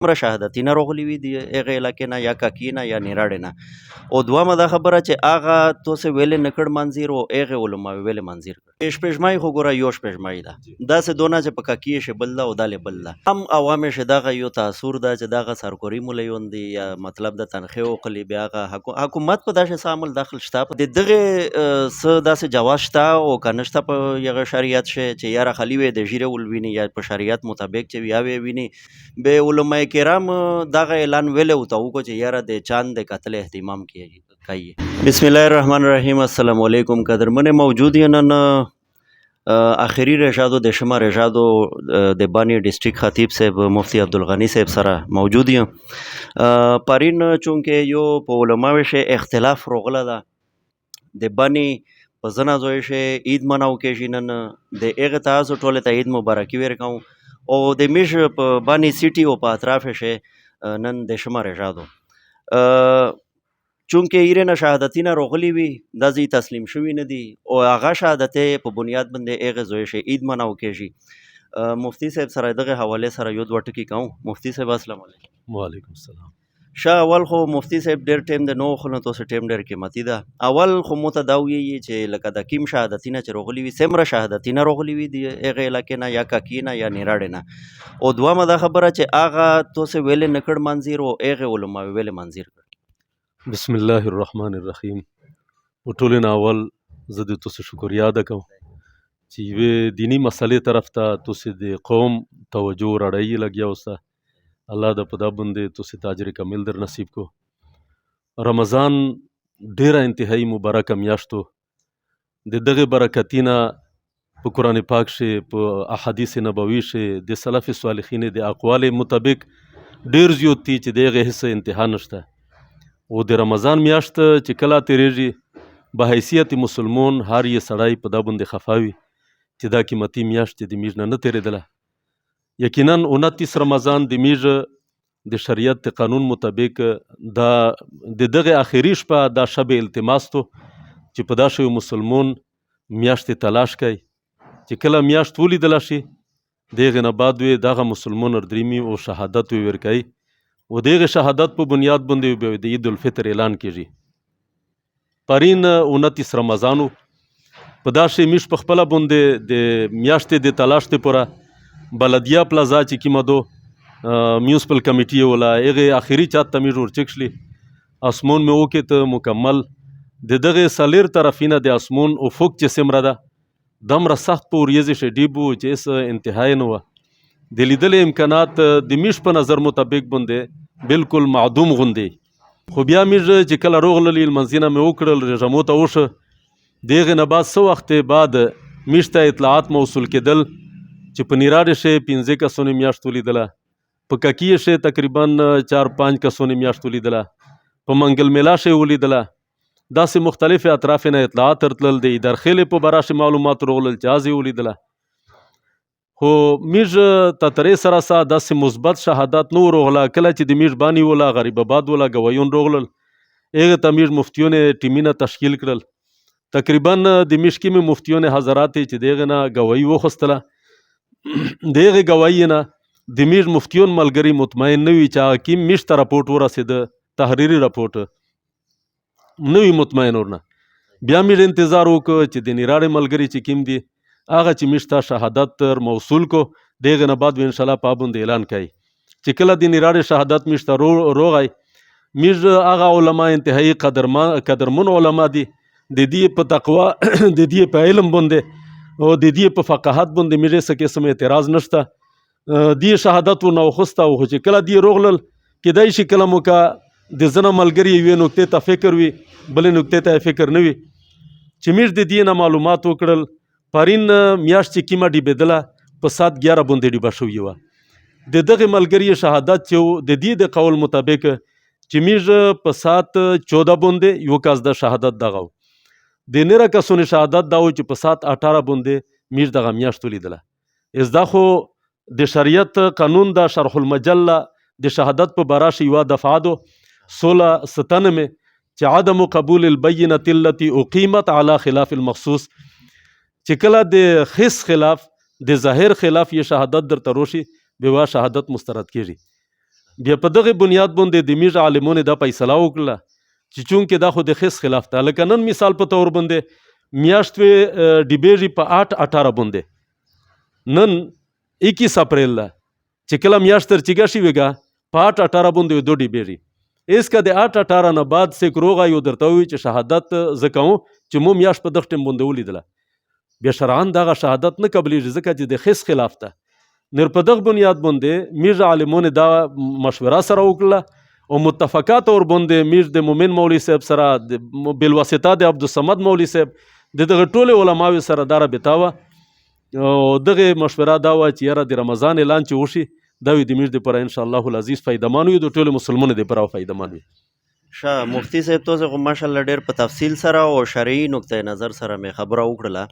دومره شهادتي نه راغلي وي د هغې علاقې نه یا کاکي نه یا نیراړې نه. او دومه دا خبره چې هغه تاسې ویلې نه کړ منظیر او هغې علماوې ویلې منظیر کړ. شپېژمای خو ګوره یو شپېژمای ده، داسې دونه چې په کاکي یې شي بل ده او دا لې بل ده. هم عوام یې شي دغه یو تاثر ده چې دغه سرکوري مولیون دي یا مطلب د تنخیو وقلي بیا هغه حکومت په داسې څه عمل دخل شته د دغې څه داسې جواز شته او که نشته په یغه شریعت شی چې یاره خالي وی د ژیره ولویني یا په شریعت مطابق چې بیا ویني به علماء کرام دغه اعلان ویلو ته وکړو چې یاره د چاند د قتل اهتمام کوي. بسم الله الرحمن الرحیم. السلام علیکم. قدرمن موجود نن آخري رشادو د شمه رشادو د بانی ډیسټریکټ خطیب صاحب مفتی عبدالغنی صاحب سره موجود یم. پرین چونکه یو په علماء شی اختلاف روغله ده د بانی په زنا زوی شی عید مناو کېږي نن د هغه تاسو ټول ته عید مبارکي ورکوم او د میش په بانی سیټي او په اطراف شی نن د شمه رشادو چونکه ایرنه شهادتي نه راغلي وي دا ځای تسلیم شوي نه دي او هغه شهادتې په بنیاد باندې هغې زوی شي عید مناو کېږي. مفتی صاحب سره دغه حوالې سره یو دوه ټکي کوم. مفتی صاحب السلام علیکم. وعلیکم السلام. شاه اول خو مفتی صاحب ډېر ټیم د نو خو نه تاسو ټیم ډېر قیمتي ده. اول خو موته دا ویي چې لکه د کیم شهادتي نه چې راغلي وي څومره شهادتي نه راغلي وي د هغې علاقې نه یا کاکي نه یا نیراړې نه. او دومه دا خبره چې هغه تاسې ویلې نه کړ منظیر او هغې علماوې ویلې منظیر کړ. بسم الله الرحمن الرحیم. په ټولو نه اول زه د تاسو شکریا ادا کوم چې یوې دینی مسلې طرف ته تاسو د قوم توجه راړی لګیا اوسه. الله د په دا باندې تاسو ته اجر کامل در نصیب کو. رمضان ډیره انتهایی مبارکه میاشتو د دغه برکتینه په قرآن پاک شي په احادیث نبوي شي د سلف صالحین د اقوال مطابق ډیر زیات دي چې دغه حصه انتها نشته. او د رمضان میاشت چې کله تیریږي به حیثیت مسلمان هر یې سړی په دا باندې خفاوي چې دا قیمتي میاشت د میژ نه تیریدله. یقینا 29 رمضان د میژ د شریعت د قانون مطابق دا د دغه آخري شپه دا شب التماس تو چې په دا شوی مسلمان میاشت تلاش کوي چې کله میاشت ولیدله شي دغه نه بعد وي دغه مسلمان اردریمي او شهادت وي ورکوي و دغه شهادت په بنیاد باندې د عید الفطر اعلان کیږي. پرین 29 رمضانو په دا شی میش په خپل باندې د میاشتې د تلاش ته پوره بلدیه پلازا چې کیمه دو میونسپل کمیټي ولا هغه اخیری چات ته می جوړ چکشلی اسمون مې وکړ ته مکمل د دغه سالیر طرفینه د اسمون افق چې سمره ده دمره سخت په وریځ شي ډیبو چې اس انتهای نه و د لیدل امکانات د میش په نظر مطابق باندې بالکل معدوم غوندې. خو بیا میژ چې کله روغللی لمنځینه مې وکړل رژمو ته وشه دغه نه بعد څه وخت بعد میش ته اطلاعات موصول کېدل چې په نیراړې شی 15 کسونې میاشت ولیدله، په کاکي شی تقریبا 4-5 کسونې میاشت ولیدله، په منګل میلا شی ولیدله. داسې مختلف اطراف نه اطلاعات ترتلل د ادارخیلې په براش معلومات روغلل چې ازې ولیدله. خو میژ ته ترې سره سا داسې مثبت شهادت نو روغله. کله چې د میژ بانی ولا غریب آباد ولا گوایون روغلل هغه ته میژ مفتیونه ټیمینه تشکیل کړل. تقریبا د میژ کې مفتیونه حضرات چې دغه نه گواهی وخستله دغه گواهی نه د میژ مفتیون ملګری مطمئن نه وي چې حکیم میژ ته راپورټ ورسېده تحریری راپورټ نه وي مطمئن ورنه. بیا میژ انتظار وکړ چې د نیراړې ملګری چې کیم دي هغه چې میشته شهادت تر موصول کو دغه نه بعد ان شاء الله پابند اعلان کوي چې کله د نیراړې شهادت میشته روغای میژ هغه علما انتهایی قدرمن علما دي د دې په تقوا د دې په علم باندې او د دې په فقاهت باندې میژ څه قسم اعتراض نشته. دې شهادت نو خوسته او چې کله دی روغلل کدای شي کله مو کا د زنه ملګری یو نقطې ته فکر وي بل نقطې ته فکر نه وي چې میژ د دې نه معلومات وکړل. پرین میاشت چې کیمه ډیبېدله په 7-11 باندې ډیبه شوې وه. د دغه ملګري شهادت چې د دې د قول مطابق چې میژ په 7-14 باندې یو کس د شهادت دغه د نره کسونو شهادت دا و چې په 7-18 باندې میژ دغه میاشت ولیدله. از دا خو د شریعت قانون د شرح المجله د شهادت په براش یو دفعه دو 1697 چې عدم قبول البینه التي اقیمت على خلاف المخصوص چې کله د خص خلاف د ظاهر خلاف یې شهادت در تروشي به وا شهادت مسترد کیږي. بیا په دغه بنیاد باندې د میږ عالمونو دا فیصله وکړه چې چونکې دا خو د خس خلاف ده. لکه نن مثال په تور باندې میاشت ډیبېږي په 8/18 باندې، نن 21 اپریل ده چې کله میاشت تر چیګه شي ویګه په 8/18 باندې دو ډیبېږي. اسکه د 8/18 نه بعد سیک روغه یو درته وي چې شهادت زکو چې مو میاشت په دغه ټیم باندې ولیدله، بیا شرعاً دغه شهادت نه قبلېږي ځکه چې د خس خلاف ده. نر په دغه بنیاد باندې میږ عالمونو دا مشوره سره وکړه او متفقات اور باندې میږ د مومن مولوي صاحب سره د بالواسطه د عبدالصمد مولوي صاحب د دغه ټولو علماوو سره دا رابطه وه او دغه مشوره دا وه چې یاره د رمضان اعلان چې وشي دا وي د میږ دپاره انشاءالله العزیز فایدهمن وي، د ټولو مسلمانو دپاره فایدهمن وي. شاه مفتی صاحب تاسو خو ماشاءالله ډېر په تفصیل سره او شرعي نقطه نظر سره مې خبره وکړله.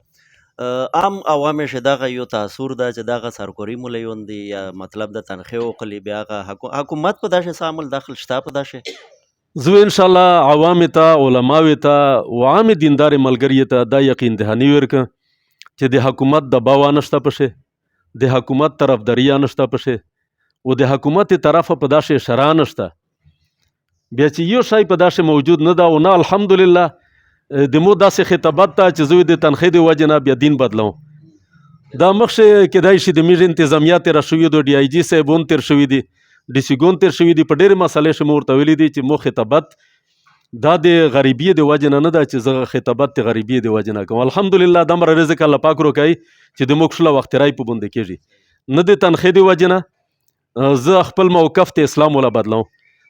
عام عوام شه دغه یو تاثیر ده چې دغه سرکوري ملیون دی یا مطلب د تنخیه او قلی بیا حکومت په داسې عمل داخل شته په داسې زه ان شاء الله عوام ته علماو ته او عام دیندار ملګری ته دا یقین دهانی ورکه چې د حکومت دباو نشته پشه، د حکومت طرفداري نشته پشه او د حکومت طرفه په داسې شرع نشته. بیا چې یو شی په داسې موجود نه ده او نه الحمدلله د مو داسې خطابت ته چې زه د تنخیه د وجه نه بیا دین بدلوم. دا مخکې کېدای شي د میږ انتظامیه تېره شوي د ډي آی جي صاحب هم تېر شوي دي، ډي سی ګون تېر شوي دي، په ډېرې مسلې شه مو ورته ویلي دي چې مو خطابت دا د غریبي د وجه نه ده چې زه خطابت د غریبي د وجه نه کوم. الحمدلله دمره رزق الله پاک روکوي چې د موږ شله وخت رای په بنده کېږي، نه د تنخیه د وجه نه زه خپل موقف ته اسلام ولا بدلوم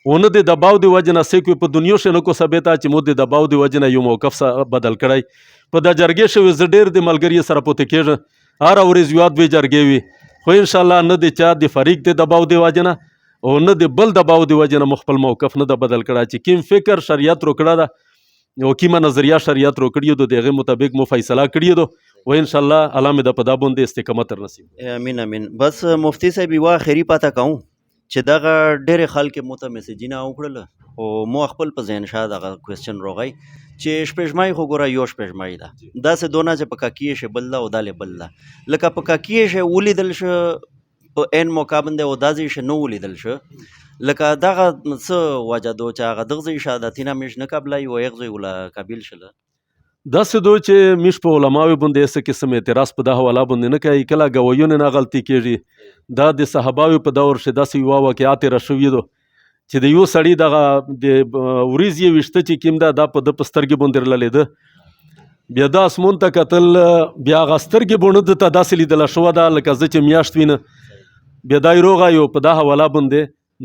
او نه د دباو د وجه نه سیکوي په دنیا شه نه کو ثابته چې مو د دباو د وجه نه یو موقف بدل کړی. په دا جرګې شوي زه ډېر د ملګري سره پوته کېږم، هره ورځ یو دوې جرګې وي، خو انشاءالله نه د چا د فریق د دباو د وجه نه او نه د بل دباو د وجه نه مو خپل موقف نه ده بدل کړی. چې کوم فکر شریعت روکړه ده او کومه نظریه شریعت روکړي ده د هغې مطابق مو فیصله کړي ده او انشاءالله الله مې د په دا باندې استقامت در نصیب. امین امین. بس مفتی صاحب یوه آخري پاته کوم چې دغه ډېرې خلک مو ته میسیجونه وکړله او مو خپل په ذهن شاه دغه کوېسچن راغی چې شپږمۍ خو ګوره یو شپږمۍ ده، داسې دونه چې په کاکیې شه بل ده او دالې بل ده، لکه په کاکیې شه ولیدل شه په عین موقع باندې او دا ځای شه نه ولیدل شه، لکه دغه څه وجه ده چې هغه دغه ځای شهادتونه میږ نه قبلوي او هغه ځای وله قبیل شله. داسې دو چې میږ په علماوو باندې څه قسم اعتراض په دا حواله باندې نه کوي، کله ګویونه نه غلطي کېږي. دا د صحاباو په دور شه داسې یوه واقعات تېره شوي ده چې د یو سړي دغه د وریځ یې ویښته چې کوم ده دا په ده په سترګې باندې رللېده، بیا دا اسمون ته کتل بیا هغه سترګې بڼه ده ته داسې لیدله شوه ده لکه زه چې میاشت وینه، بیا دا یې روغه یو په دا حواله باندې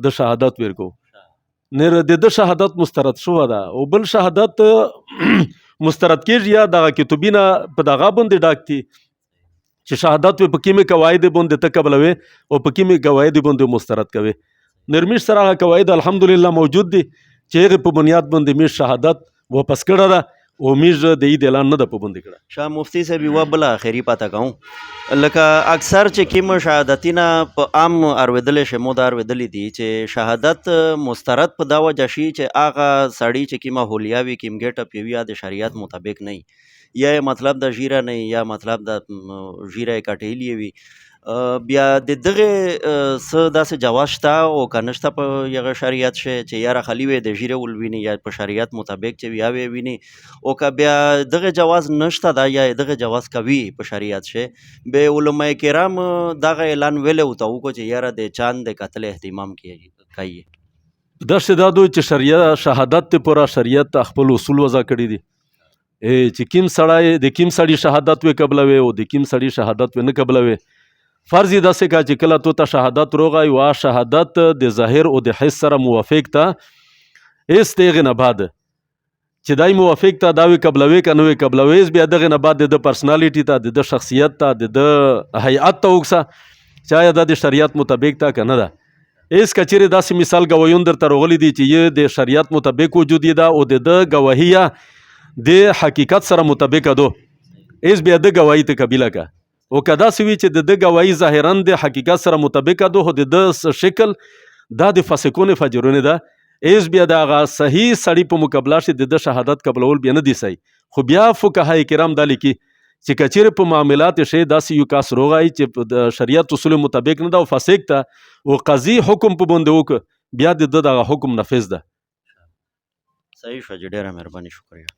د شهادت ورکو نر د ده شهادت مسترد شوه ده او بل شهادت مسترد کېږي یا دغه کتبونه په دغه باندې ډاک دي چې شهادت په کومې قواعد باندې ته قبلوي او په کومې قواعد باندې مسترد کوي. نرمیش سره هغه قواعد الحمدلله موجود دي چې هغې په بنیاد باندې میږ شهادت واپس کړه ده او میږ د عید اعلان نه ده په باندې کړه. شاه مفتی صاحب یوه بله آخري پاته کوم، لکه اکثر چې کوم شهادتونه په عام اورېدلی شي مو دا اورېدلی دي چې شهادت مسترد په دا وجه شي چې هغه سړي چې کومه حلیه وي کوم ګیټ اپ وي یا د شریعت مطابق نه یا مطلب د ژیره نه یا مطلب د ژیره یې کټیلې وي، بیا د دغه څه داسې جواز شته او که نشته په هغه شریعت شه چې یاره خالي وی د ژیره ولویني یا په شریعت مطابق چې یا وی ویني او که بیا دغه جواز نشته دا یا دغه جواز کوي په شریعت شه به علماء کرام دغه اعلان ویلی ورته وکړو چې یاره د چاند د قتل اهتمام کوي. داسې دا دو چې شریعت شهادت ته پوره شریعت خپل اصول وضع کړي دي چې کوم سړی د کوم سړي شهادت وی قبلوي او د کوم سړي شهادت وی نه قبلوي. فرض یې داسې کا چې کله تو ته شهادت روغی وا شهادت د ظاهر او د حس سره موافق ته هېڅ د هغې نه بعد چې دای موافق ته دا وی قبلوي که نه وی قبلوي بیا دغې نه بعد د ده پرسنالټي ته د ده شخصیت ته د ده هیئت ته وکړه چې آیا دا د شریعت مطابق ته که نه ده. هېڅ که چیرې داسې مثال ګواهیون درته راغلي دي چې یې د شریعت مطابق وجود یې ده او د ده ګواهي د حقیقت سره مطابقه دو هېڅ بیا د ګواهي ته قبیله که او که داسې وي چې د ده ګواهي ظاهرا د حقیقت سره مطابقه ده خو د ده شکل دا د فاسقون فاجرون ده هېڅ بیا د هغه صحیح سړي په مقابله کې د ده شهادت قبلول بیا نه دي صحیح. خو بیا فقهای کرام دا لیکي چې که چیرې په معاملات شی داسې یو کاس روغی چې د شریعت اصول مطابق نه ده او فاسق ته او قاضي حکم په باندې وکړه بیا د ده دغه حکم نافذ ده. صحیح شوه جی، ډېره مهرباني، شکریه.